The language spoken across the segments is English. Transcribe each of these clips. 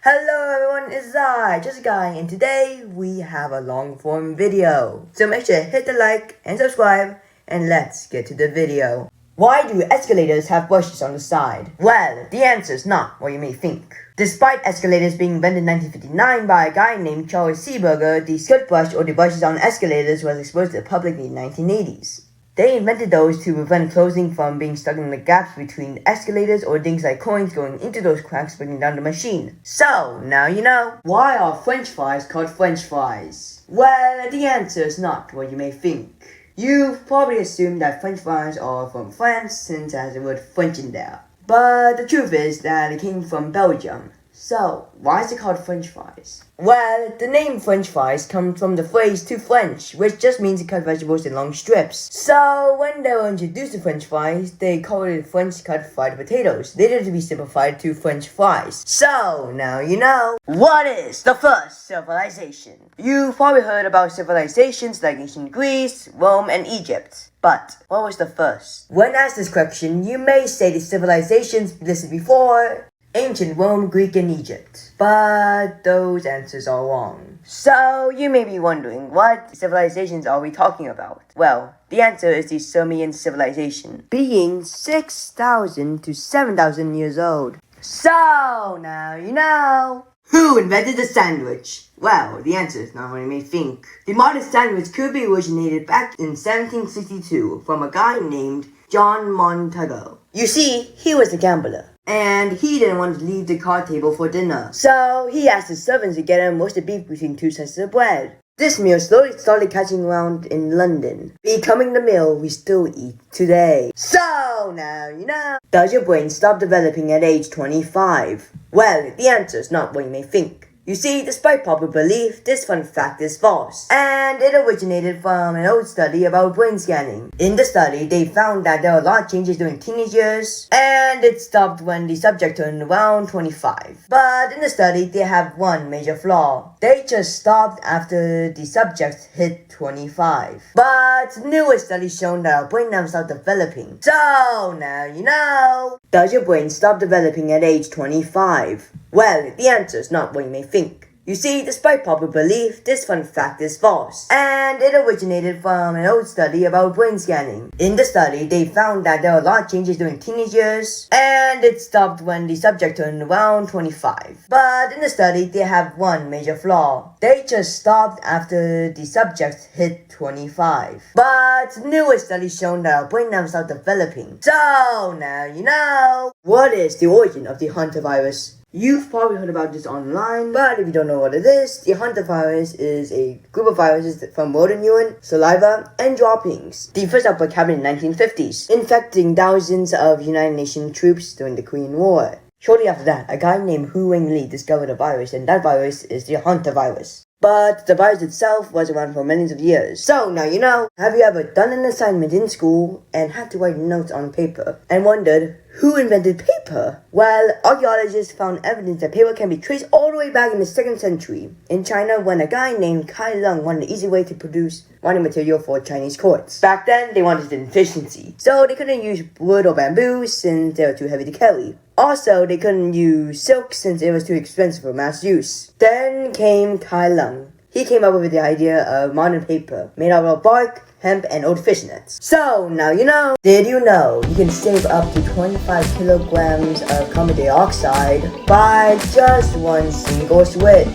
Hello everyone, it's I, Just a Guy, and today we have a long form video. So make sure to hit the like and subscribe, and let's get to the video. Why do escalators have bushes on the side? Well, the answer is not what you may think. Despite escalators being invented in 1959 by a guy named Charles Seeberger, the skirt bush or the bushes on escalators was exposed to the public in the 1980s. They invented those to prevent clothing from being stuck in the gaps between escalators or things like coins going into those cracks bringing down the machine. So, now you know. Why are French fries called French fries? Well, the answer is not what you may think. You've probably assumed that French fries are from France since it has the word French in there. But the truth is that it came from Belgium. So, why is it called French fries? Well, the name French fries comes from the phrase to French, which just means to cut vegetables in long strips. So, when they were introduced to French fries, they called it French cut fried potatoes, later to be simplified to French fries. So, now you know. What is the first civilization? You've probably heard about civilizations like ancient Greece, Rome, and Egypt. But, what was the first? When asked this question, you may say the civilizations listed before ancient Rome, Greek, and Egypt. But those answers are wrong. So you may be wondering, what civilizations are we talking about? Well, the answer is the Sumerian civilization, being 6,000 to 7,000 years old. So now you know. Who invented the sandwich? Well, the answer is not what you may think. The modern sandwich could be originated back in 1762 from a guy named John Montagu. You see, he was a gambler, and he didn't want to leave the card table for dinner. So he asked his servants to get him roasted beef between two slices of bread. This meal slowly started catching around in London, becoming the meal we still eat today. So now you know. Does your brain stop developing at age 25? Well, the answer is not what you may think. You see, despite popular belief, this fun fact is false, and it originated from an old study about brain scanning. In the study, they found that there were a lot of changes during teenage years, and it stopped when the subject turned around 25. But in the study, they have one major flaw. They just stopped after the subject hit 25. But newer studies shown that our brain never stopped developing. So now you know. Does your brain stop developing at age 25? Well, the answer is not what you may think. You see, despite popular belief, this fun fact is false, and it originated from an old study about brain scanning. In the study, they found that there were a lot of changes during teenage years, and it stopped when the subject turned around 25. But in the study, they have one major flaw. They just stopped after the subject hit 25. But newer studies shown that our brain never stopped developing. So now you know. What is the origin of the hantavirus? You've probably heard about this online, but if you don't know what it is, the hantavirus is a group of viruses from rodent urine, saliva, and droppings. The first outbreak happened in the 1950s, infecting thousands of United Nations troops during the Korean War. Shortly after that, a guy named Hu Weng Li discovered a virus, and that virus is the hantavirus. But the virus itself was around for millions of years. So now you know. Have you ever done an assignment in school and had to write notes on paper and wondered who invented paper? Well, archaeologists found evidence that paper can be traced all the way back in the 2nd century in China when a guy named Kai Lung wanted an easy way to produce writing material for Chinese courts. Back then, they wanted efficiency, so they couldn't use wood or bamboo since they were too heavy to carry. Also, they couldn't use silk since it was too expensive for mass use. Then came Kai Lung. He came up with the idea of modern paper, made out of bark, hemp, and old fishnets. So, now you know. Did you know you can save up to 25 kilograms of carbon dioxide by just one single switch?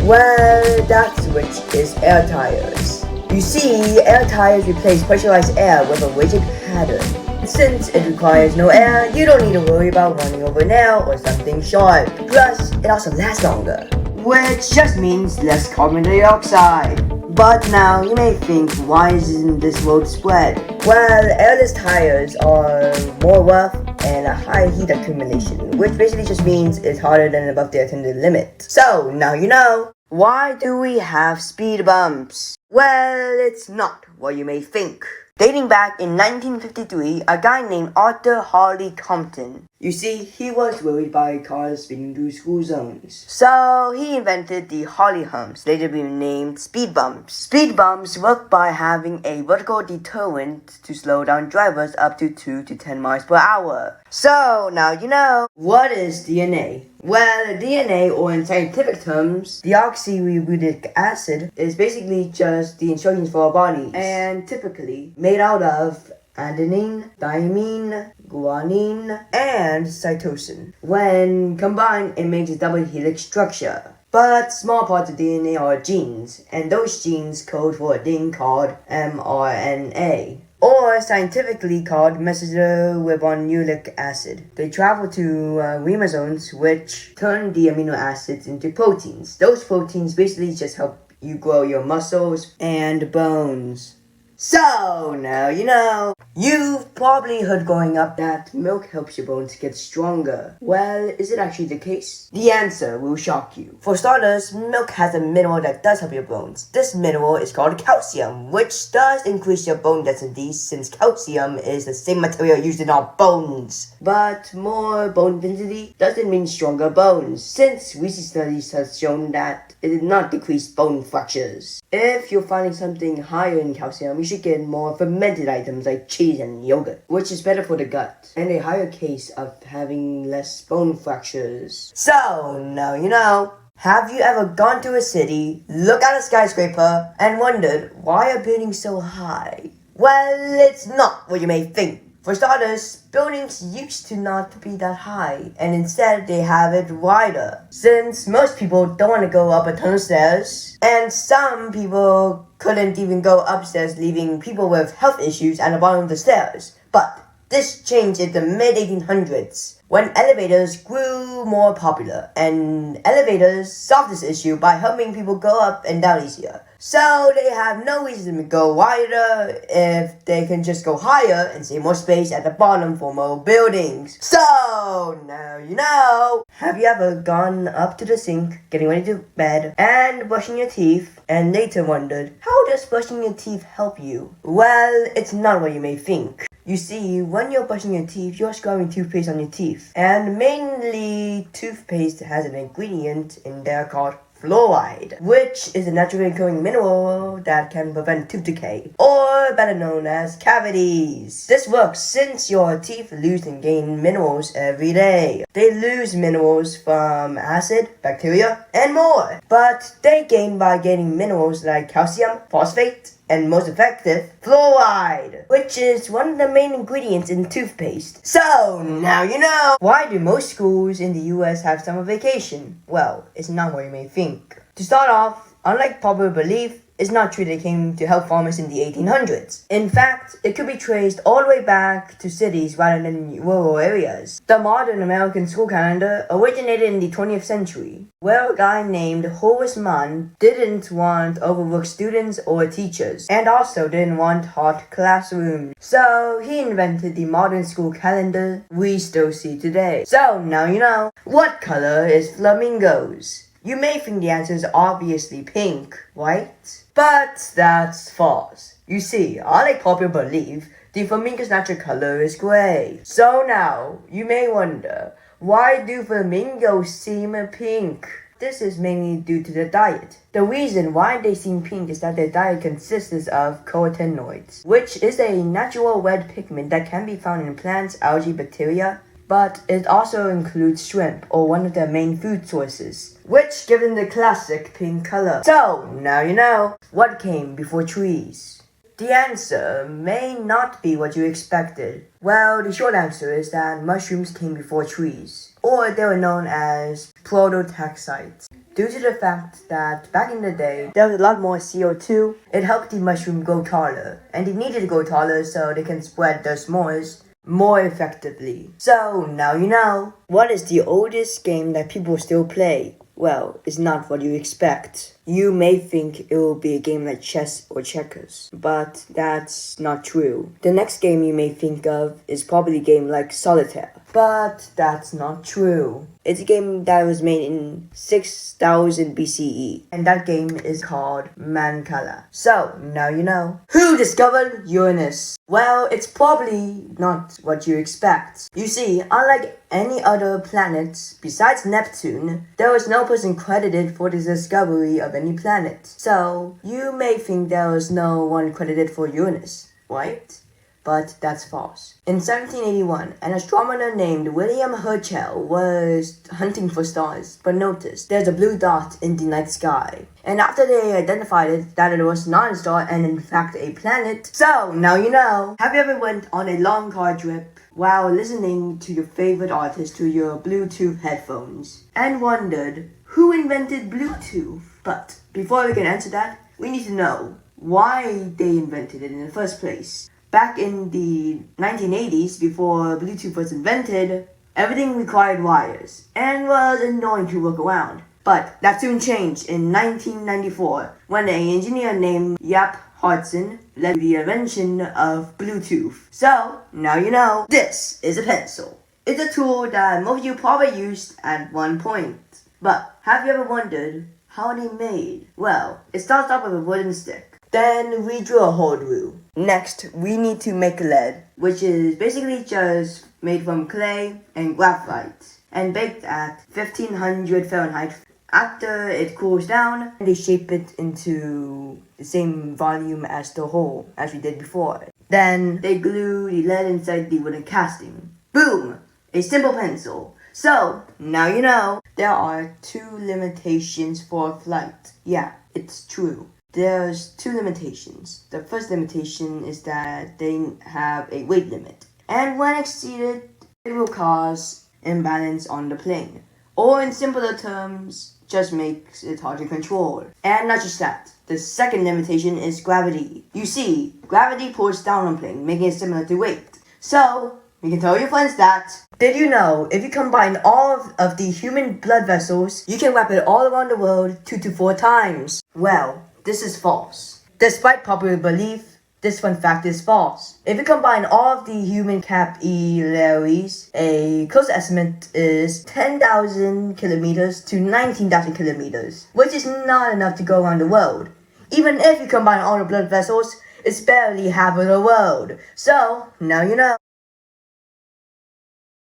Well, that switch is air tires. You see, air tires replace pressurized air with a rigid pattern. Since it requires no air, you don't need to worry about running over a nail or something sharp. Plus, it also lasts longer, which just means less carbon dioxide. But now you may think, why isn't this road spread? Well, airless tires are more rough and a high heat accumulation, which basically just means it's harder than above the intended limit. So now you know. Why do we have speed bumps? Well, it's not what you may think. Dating back in 1953, a guy named Arthur Harley Compton You see, he was worried by cars speeding through school zones. So he invented the Holly humps, later being named speed bumps. Speed bumps work by having a vertical deterrent to slow down drivers up to 2 to 10 miles per hour. So now you know. What is DNA? Well, DNA, or in scientific terms, deoxyribonucleic acid, is basically just the instructions for our bodies, and typically made out of adenine, thymine, guanine, and cytosine. When combined, it makes a double helix structure. But small parts of DNA are genes, and those genes code for a thing called mRNA, or scientifically called messenger ribonucleic acid. They travel to ribosomes, which turn the amino acids into proteins. Those proteins basically just help you grow your muscles and bones. So, now you know. You've probably heard growing up that milk helps your bones get stronger. Well, is it actually the case? The answer will shock you. For starters, milk has a mineral that does help your bones. This mineral is called calcium, which does increase your bone density since calcium is the same material used in our bones. But more bone density doesn't mean stronger bones, since recent studies have shown that it did not decrease bone fractures. If you're finding something higher in calcium, you should get more fermented items like cheese and yogurt, which is better for the gut, and a higher case of having less bone fractures. So, now you know. Have you ever gone to a city, looked at a skyscraper, and wondered why are buildings so high? Well, it's not what you may think. For starters, buildings used to not be that high, and instead they have it wider, since most people don't want to go up a ton of stairs, and some people couldn't even go upstairs, leaving people with health issues at the bottom of the stairs. But this changed in the mid-1800s, when elevators grew more popular, and elevators solved this issue by helping people go up and down easier. So they have no reason to go wider if they can just go higher and save more space at the bottom for more buildings. So now you know. Have you ever gone up to the sink, getting ready to bed, and brushing your teeth, and later wondered, how does brushing your teeth help you? Well, it's not what you may think. You see, when you're brushing your teeth, you're scrubbing toothpaste on your teeth. And mainly, toothpaste has an ingredient in there called fluoride, which is a naturally occurring mineral that can prevent tooth decay, or better known as cavities. This works since your teeth lose and gain minerals every day. They lose minerals from acid, bacteria, and more, but they gain by gaining minerals like calcium, phosphate, and most effective, fluoride, which is one of the main ingredients in toothpaste. So, now you know. Why do most schools in the US have summer vacation? Well, it's not what you may think. To start off, unlike popular belief, it's not true they came to help farmers in the 1800s. In fact, it could be traced all the way back to cities rather than rural areas. The modern American school calendar originated in the 20th century, where a guy named Horace Mann didn't want overworked students or teachers, and also didn't want hot classrooms. So he invented the modern school calendar we still see today. So now you know. What color is flamingos? You may think the answer is obviously pink, right? But that's false. You see, unlike popular belief, the flamingo's natural color is gray. So now, you may wonder, why do flamingos seem pink? This is mainly due to their diet. The reason why they seem pink is that their diet consists of carotenoids, which is a natural red pigment that can be found in plants, algae, bacteria, but it also includes shrimp, or one of their main food sources, which give them the classic pink color. So, now you know. What came before trees? The answer may not be what you expected. Well, the short answer is that mushrooms came before trees, or they were known as prototaxites. Due to the fact that back in the day, there was a lot more CO2, it helped the mushroom grow taller, and they needed to grow taller so they can spread their s'mores more effectively. So, now you know. What is the oldest game that people still play? Well, it's not what you expect. You may think it will be a game like chess or checkers, but that's not true. The next game you may think of is probably a game like Solitaire, but that's not true. It's a game that was made in 6000 BCE, and that game is called Mancala. So, now you know. Who discovered Uranus? Well, it's probably not what you expect. You see, unlike any other planet besides Neptune, there was no person credited for the discovery of any planet. So, you may think there was no one credited for Uranus, right? But that's false. In 1781, an astronomer named William Herschel was hunting for stars, but noticed there's a blue dot in the night sky. And after they identified it, that it was not a star and in fact a planet. So, now you know. Have you ever went on a long car trip while listening to your favorite artist through your Bluetooth headphones and wondered who invented Bluetooth? But before we can answer that, we need to know why they invented it in the first place. Back in the 1980s, before Bluetooth was invented, everything required wires and was annoying to work around. But that soon changed in 1994 when an engineer named Jaap Hartson led to the invention of Bluetooth. So, now you know, this is a pencil. It's a tool that most of you probably used at one point. But have you ever wondered how they made? Well, it starts off with a wooden stick. Then we drill a hole through. Next, we need to make lead, which is basically just made from clay and graphite and baked at 1500 Fahrenheit. After it cools down, they shape it into the same volume as the hole as we did before. Then they glue the lead inside the wooden casting. Boom! A simple pencil. So, now you know, there are 2 limitations for flight. Yeah, it's true. There's 2 limitations. The first limitation is that they have a weight limit. And when exceeded, it will cause imbalance on the plane. Or in simpler terms, just makes it hard to control. And not just that. The second limitation is gravity. You see, gravity pulls down on a plane, making it similar to weight. So, you can tell your friends that. Did you know, if you combine all of the human blood vessels, you can wrap it all around the world 2 to 4 times? Well, this is false. Despite popular belief, this fun fact is false. If you combine all of the human capillaries, a close estimate is 10,000 kilometers to 19,000 kilometers, which is not enough to go around the world. Even if you combine all the blood vessels, it's barely half of the world. So, now you know.